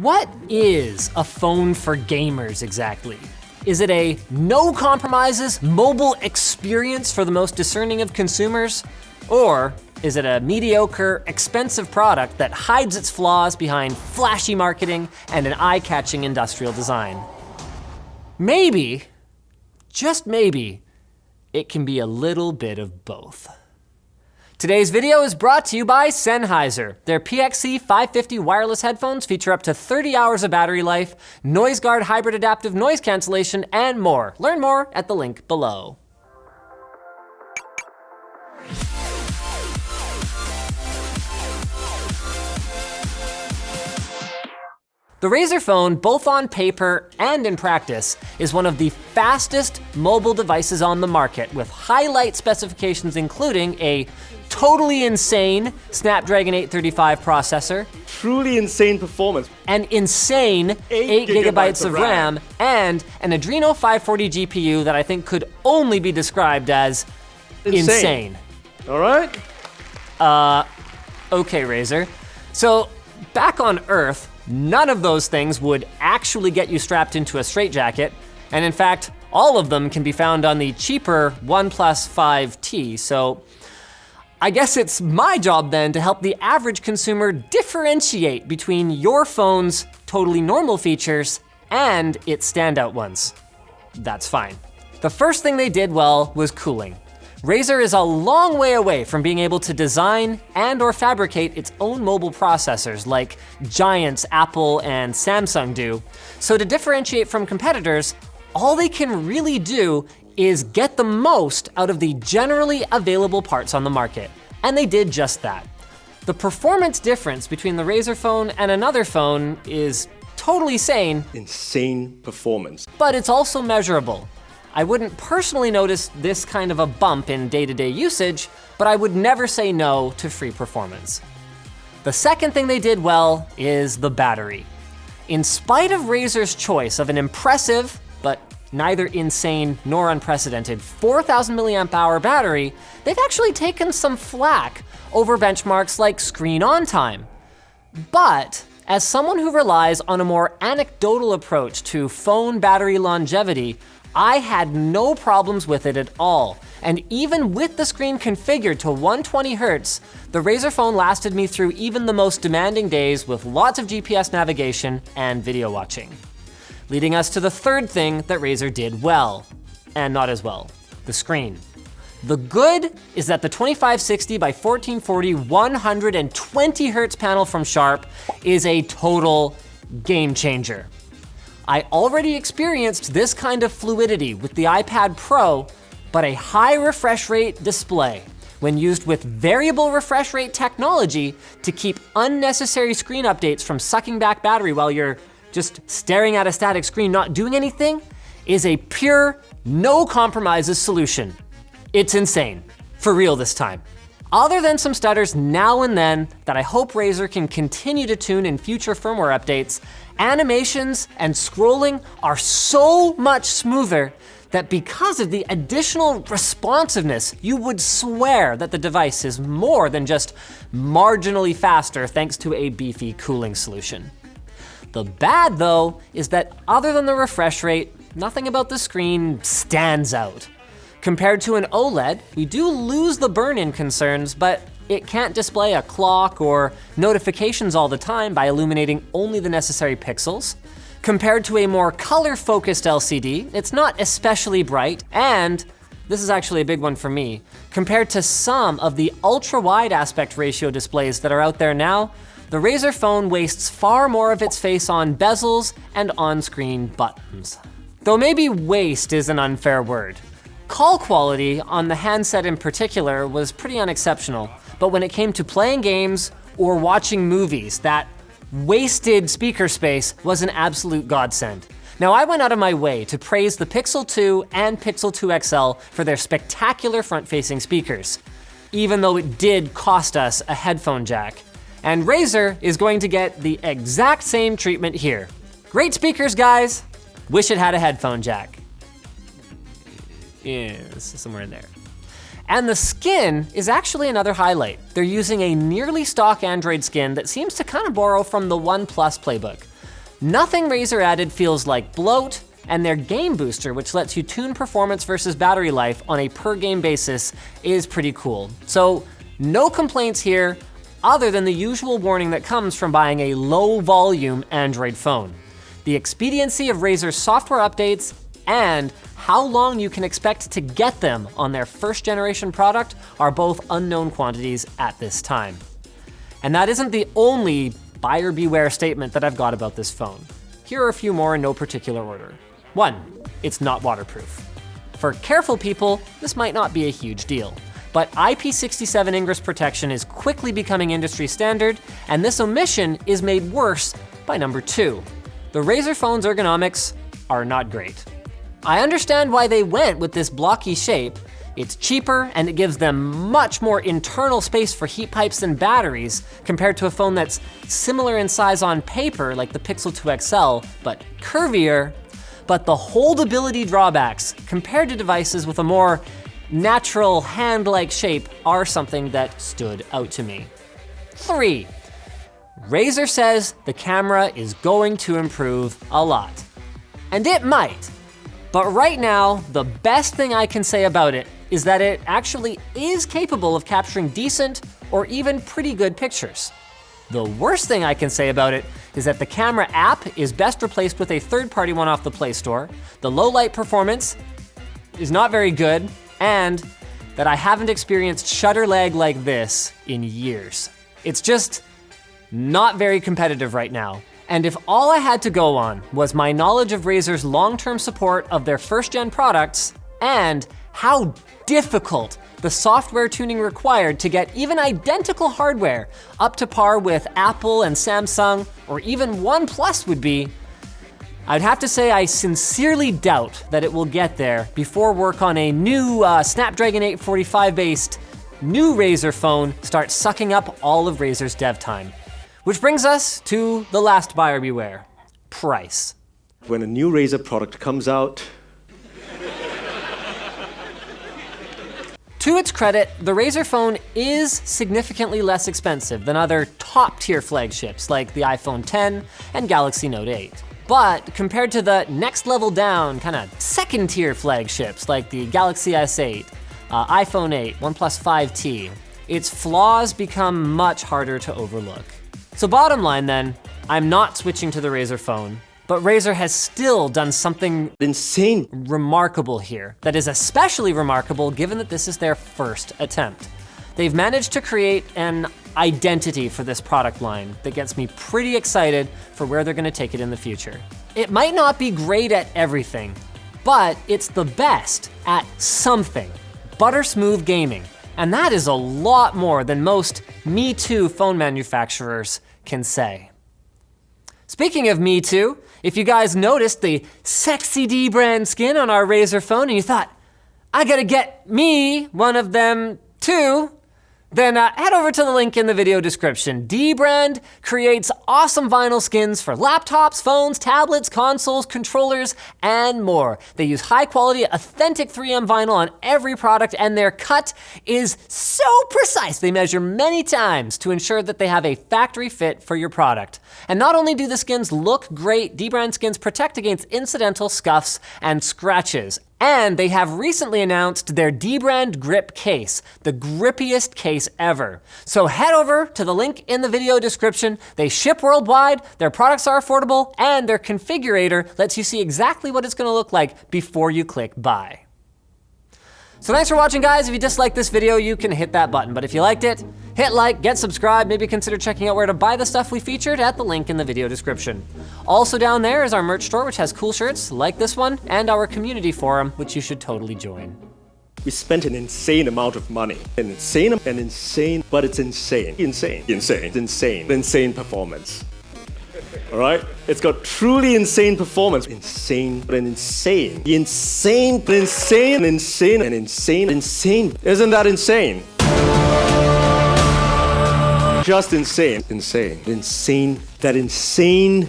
What is a phone for gamers exactly? Is it a no compromises mobile experience for the most discerning of consumers? Or is it a mediocre, expensive product that hides its flaws behind flashy marketing and an eye-catching industrial design? Maybe, just maybe, it can be a little bit of both. Today's video is brought to you by Sennheiser. Their PXC 550 wireless headphones feature up to 30 hours of battery life, noise guard hybrid adaptive noise cancellation, and more. Learn more at the link below. The Razer phone, both on paper and in practice, is one of the fastest mobile devices on the market, with highlight specifications including a totally insane Snapdragon 835 processor, truly insane performance, an insane 8 gigabytes of RAM, and an Adreno 540 GPU that I think could only be described as insane. All right? Okay, Razer. So, back on Earth, none of those things would actually get you strapped into a straitjacket, and in fact, all of them can be found on the cheaper OnePlus 5T, so I guess it's my job then to help the average consumer differentiate between your phone's totally normal features and its standout ones. That's fine. The first thing they did well was cooling. Razer is a long way away from being able to design and or fabricate its own mobile processors like giants Apple and Samsung do. So to differentiate from competitors, all they can really do is get the most out of the generally available parts on the market. And they did just that. The performance difference between the Razer phone and another phone is totally sane. Insane performance. But it's also measurable. I wouldn't personally notice this kind of a bump in day-to-day usage, but I would never say no to free performance. The second thing they did well is the battery. In spite of Razer's choice of an impressive, but neither insane nor unprecedented 4,000 milliamp hour battery, they've actually taken some flack over benchmarks like screen on time. But as someone who relies on a more anecdotal approach to phone battery longevity, I had no problems with it at all. And even with the screen configured to 120 Hz, the Razer phone lasted me through even the most demanding days with lots of GPS navigation and video watching. Leading us to the third thing that Razer did well, and not as well, the screen. The good is that the 2560 by 1440 120 Hz panel from Sharp is a total game changer. I already experienced this kind of fluidity with the iPad Pro, but a high refresh rate display, when used with variable refresh rate technology to keep unnecessary screen updates from sucking back battery while you're just staring at a static screen not doing anything, is a pure, no compromises solution. It's insane, for real this time. Other than some stutters now and then that I hope Razer can continue to tune in future firmware updates, animations and scrolling are so much smoother that because of the additional responsiveness, you would swear that the device is more than just marginally faster thanks to a beefy cooling solution. The bad though is that other than the refresh rate, nothing about the screen stands out. Compared to an OLED, we do lose the burn-in concerns, but it can't display a clock or notifications all the time by illuminating only the necessary pixels. Compared to a more color-focused LCD, it's not especially bright, and this is actually a big one for me, compared to some of the ultra-wide aspect ratio displays that are out there now, the Razer phone wastes far more of its face on bezels and on-screen buttons. Though maybe waste is an unfair word. Call quality on the handset in particular was pretty unexceptional, but when it came to playing games or watching movies, that wasted speaker space was an absolute godsend. Now I went out of my way to praise the Pixel 2 and Pixel 2 XL for their spectacular front-facing speakers, even though it did cost us a headphone jack. And Razer is going to get the exact same treatment here. Great speakers, guys. Wish it had a headphone jack. Yeah, this is somewhere in there. And the skin is actually another highlight. They're using a nearly stock Android skin that seems to kind of borrow from the OnePlus playbook. Nothing Razer added feels like bloat, and their game booster, which lets you tune performance versus battery life on a per game basis, is pretty cool. So no complaints here, other than the usual warning that comes from buying a low volume Android phone. The expediency of Razer's software updates and how long you can expect to get them on their first generation product are both unknown quantities at this time. And that isn't the only buyer beware statement that I've got about this phone. Here are a few more in no particular order. 1, it's not waterproof. For careful people, this might not be a huge deal, but IP67 ingress protection is quickly becoming industry standard, and this omission is made worse by number 2. The Razer phone's ergonomics are not great. I understand why they went with this blocky shape. It's cheaper and it gives them much more internal space for heat pipes and batteries compared to a phone that's similar in size on paper, like the Pixel 2 XL, but curvier. But the holdability drawbacks compared to devices with a more natural hand-like shape are something that stood out to me. 3, Razer says the camera is going to improve a lot. And it might, but right now, the best thing I can say about it is that it actually is capable of capturing decent or even pretty good pictures. The worst thing I can say about it is that the camera app is best replaced with a third-party one off the Play Store, the low light performance is not very good, and that I haven't experienced shutter lag like this in years. It's just not very competitive right now. And if all I had to go on was my knowledge of Razer's long-term support of their first-gen products and how difficult the software tuning required to get even identical hardware up to par with Apple and Samsung or even OnePlus would be, I'd have to say I sincerely doubt that it will get there before work on a new Snapdragon 845 based new Razer phone starts sucking up all of Razer's dev time. Which brings us to the last buyer beware, price. When a new Razer product comes out, to its credit, the Razer phone is significantly less expensive than other top-tier flagships like the iPhone X and Galaxy Note 8. But compared to the next level down, kind of second-tier flagships like the Galaxy S8, iPhone 8, OnePlus 5T, its flaws become much harder to overlook. So bottom line then, I'm not switching to the Razer phone, but Razer has still done something insane, remarkable here that is especially remarkable given that this is their first attempt. They've managed to create an identity for this product line that gets me pretty excited for where they're gonna take it in the future. It might not be great at everything, but it's the best at something. Butter smooth gaming. And that is a lot more than most Me Too phone manufacturers can say. Speaking of Me Too, if you guys noticed the sexy D brand skin on our Razer phone and you thought, I gotta get me one of them too, then head over to the link in the video description. D brand creates awesome vinyl skins for laptops, phones, tablets, consoles, controllers, and more. They use high quality, authentic 3M vinyl on every product, and their cut is so precise. They measure many times to ensure that they have a factory fit for your product. And not only do the skins look great, D brand skins protect against incidental scuffs and scratches. And they have recently announced their D-brand grip case, the grippiest case ever. So head over to the link in the video description. They ship worldwide, their products are affordable, and their configurator lets you see exactly what it's gonna look like before you click buy. So thanks for watching, guys. If you disliked this video, you can hit that button. But if you liked it, hit like, get subscribed, maybe consider checking out where to buy the stuff we featured at the link in the video description. Also down there is our merch store, which has cool shirts like this one, and our community forum, which you should totally join. we spent an insane amount of money. But it's insane. Insane performance. All right? It's got truly insane performance. Insane. Isn't that insane? Just insane. Insane. That insane